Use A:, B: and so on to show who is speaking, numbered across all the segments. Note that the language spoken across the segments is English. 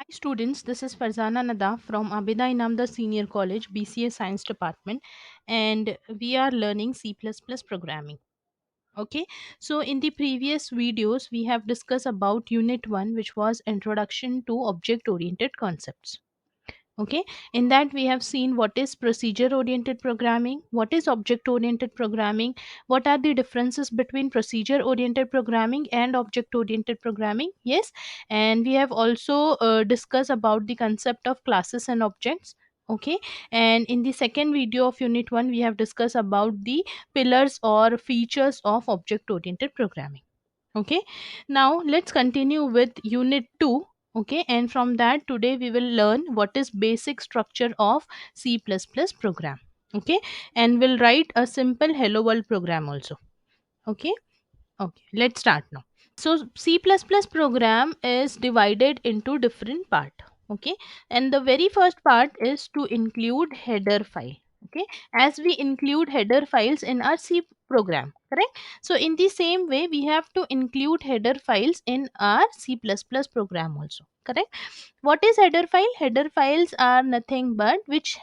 A: Students, this is Farzana Nada from Abida Inamda Senior College, BCA Science Department, and we are learning C++ programming. Okay, so in the previous videos, we have discussed about Unit 1, which was Introduction to Object Oriented Concepts. Okay, in that we have seen what is procedure oriented programming, what is object oriented programming, what are the differences between procedure oriented programming and object oriented programming. Yes, and we have also discussed about the concept of classes and objects. Okay, and in the second video of unit 1 we have discussed about the pillars or features of object oriented programming. Okay, now let's continue with unit 2. Okay, and from that today we will learn what is basic structure of C++ program. Okay, and we'll write a simple hello world program also. Okay, okay, let's start now. So C++ program is divided into different part. Okay, and the very first part is to include header file. Okay, as we include header files in our C program, correct? So in the same way we have to include header files in our C++ program also, correct? What is header file? Header files are nothing but which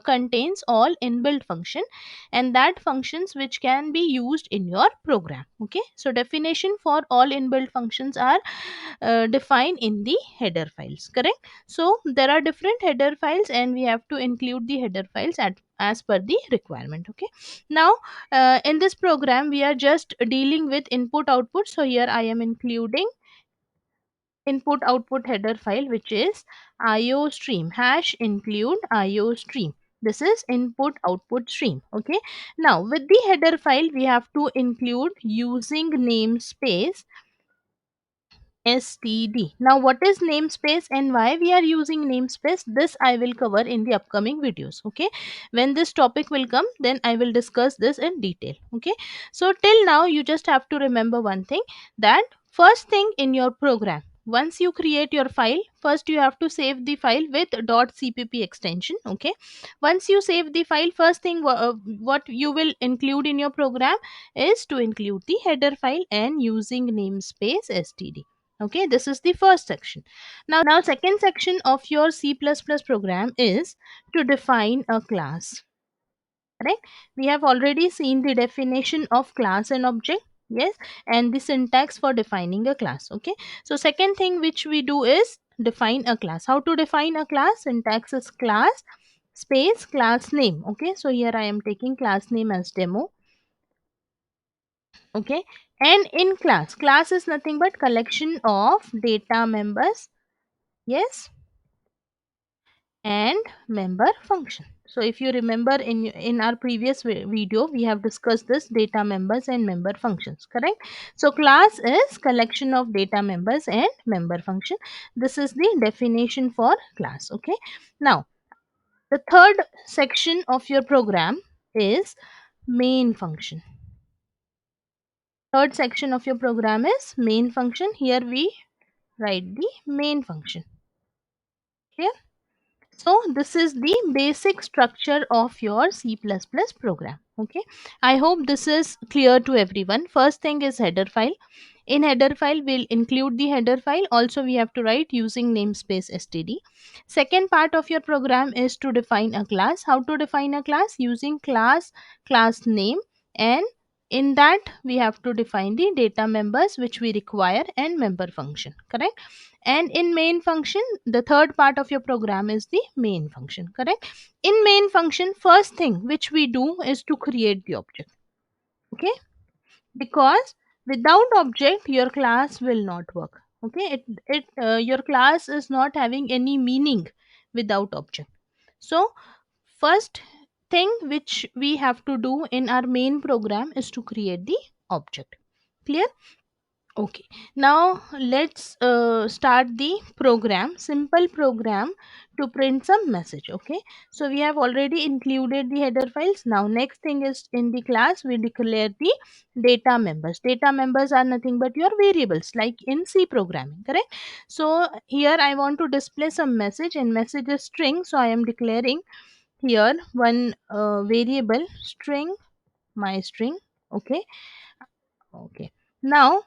A: contains all inbuilt function, and that functions which can be used in your program. Okay, so definition for all inbuilt functions are defined in the header files, correct? So there are different header files and we have to include the header files as per the requirement. Okay, now in this program we are just dealing with input output, so here I am including input output header file, which is io stream hash include io stream. This is input output stream. Okay, now with the header file we have to include using namespace std. Now what is namespace and why we are using namespace, this I will cover in the upcoming videos. Okay, when this topic will come then I will discuss this in detail. Okay, so till now you just have to remember one thing, that first thing in your program, once you create your file, first you have to save the file with .cpp extension. Okay, once you save the file, first thing what you will include in your program is to include the header file and using namespace std. Okay, this is the first section. Now second section of your C++ program is to define a class. Correct, we have already seen the definition of class and object. Yes, and the syntax for defining a class. Okay, so second thing which we do is define a class. How to define a class? Syntax is class space class name. Okay, so here I am taking class name as demo. Okay, and in class is nothing but collection of data members. Yes, and member function. So if you remember in our previous video we have discussed this data members and member functions, correct? So class is collection of data members and member function. This is the definition for class. Okay, now the third section of your program is main function. Third section of your program is main function. Here we write the main function. Clear? So this is the basic structure of your C++ program. Okay, I hope this is clear to everyone. First thing is header file. In header file we'll include the header file, also we have to write using namespace std. Second part of your program is to define a class. How to define a class? Using class name, and in that we have to define the data members which we require and member function, correct? And in main function, the third part of your program is the main function, correct? In main function, first thing which we do is to create the object. Okay, because without object your class will not work. Okay, your class is not having any meaning without object. So first thing which we have to do in our main program is to create the object. Clear? Okay, now let's start the program, simple program to print some message. Okay, so we have already included the header files. Now next thing is in the class we declare the data members. Data members are nothing but your variables like in C programming, correct? So here I want to display some message, and message is string, so I am declaring here one variable string, my string. Okay, okay, now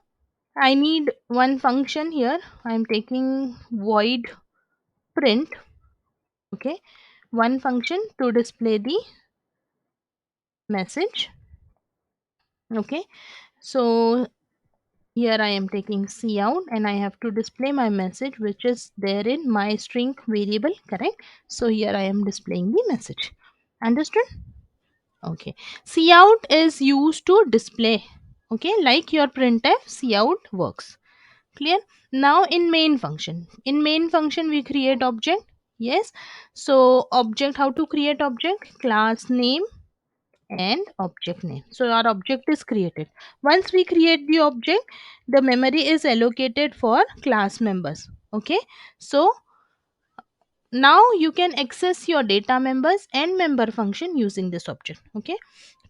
A: I need one function here. I'm taking void print, okay, one function to display the message. Okay, so here I am taking C out and I have to display my message which is there in my string variable, correct? So here I am displaying the message. Understood? Okay. C out is used to display. Okay, like your printf, C out works. Clear? Now in main function. In main function we create object. Yes. So object, how to create object? Class name and object name. So our object is created. Once we create the object, the memory is allocated for class members. Okay, so now you can access your data members and member function using this object. Okay,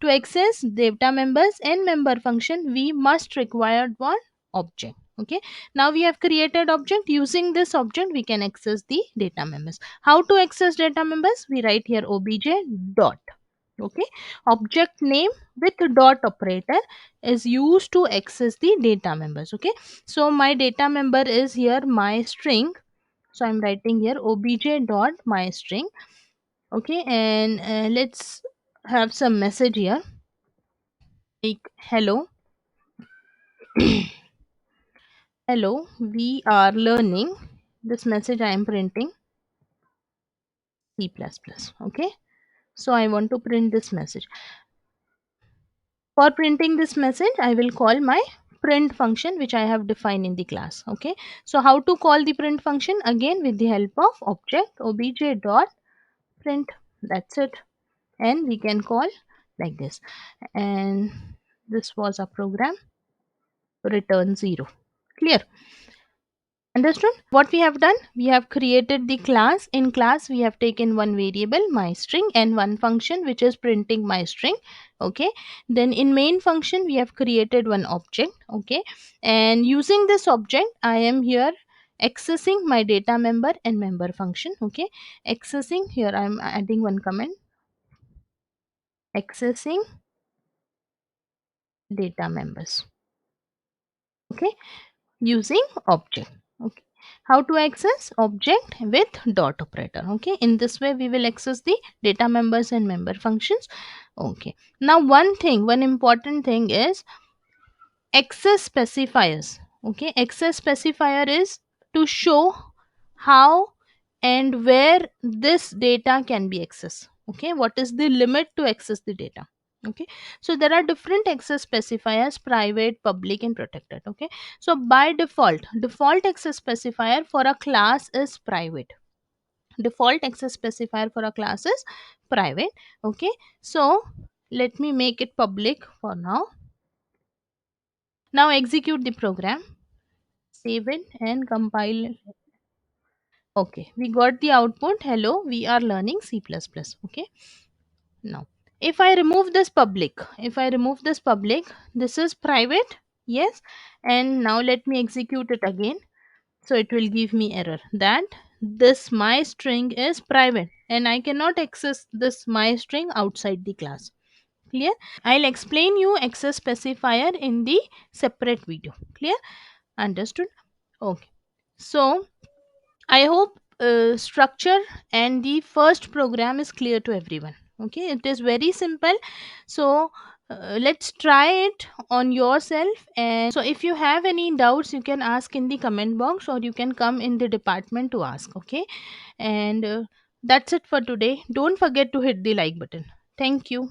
A: to access data members and member function we must require one object. Okay, now we have created object. Using this object we can access the data members. How to access data members? We write here obj dot. Okay, object name with dot operator is used to access the data members. Okay, so my data member is here my string, so I'm writing here obj dot my string. Okay, and let's have some message here like hello. Hello, we are learning. This message I am printing C++. Okay, so I want to print this message. For printing this message, I will call my print function which I have defined in the class. Okay, so how to call the print function? Again with the help of object obj dot print. That's it, and we can call like this. And this was a program return 0. Clear? Understood? What we have done? We have created the class. In class, we have taken one variable, my string, and one function which is printing my string. Okay. Then in main function, we have created one object. Okay. And using this object, I am here accessing my data member and member function. Okay. Accessing, here I am adding one comment. Accessing data members. Okay, using object. Okay, how to access object with dot operator? Okay, in this way we will access the data members and member functions. Okay, now one important thing is access specifiers. Okay, access specifier is to show how and where this data can be accessed. Okay, what is the limit to access the data? Okay, so there are different access specifiers: private, public, and protected. Okay, so by default access specifier for a class is private. Default access specifier for a class is private. Okay, so let me make it public for now. Now execute the program, save it and compile. Okay, we got the output. Hello, we are learning C++. Okay, now if I remove this public, this is private. Yes, and now let me execute it again. So it will give me error that this my string is private and I cannot access this my string outside the class. Clear? I'll explain you access specifier in the separate video. Clear? Understood? Okay, so I hope structure and the first program is clear to everyone. Okay, it is very simple. So let's try it on yourself. And so if you have any doubts, you can ask in the comment box or you can come in the department to ask. Okay, and that's it for today. Don't forget to hit the like button. Thank you.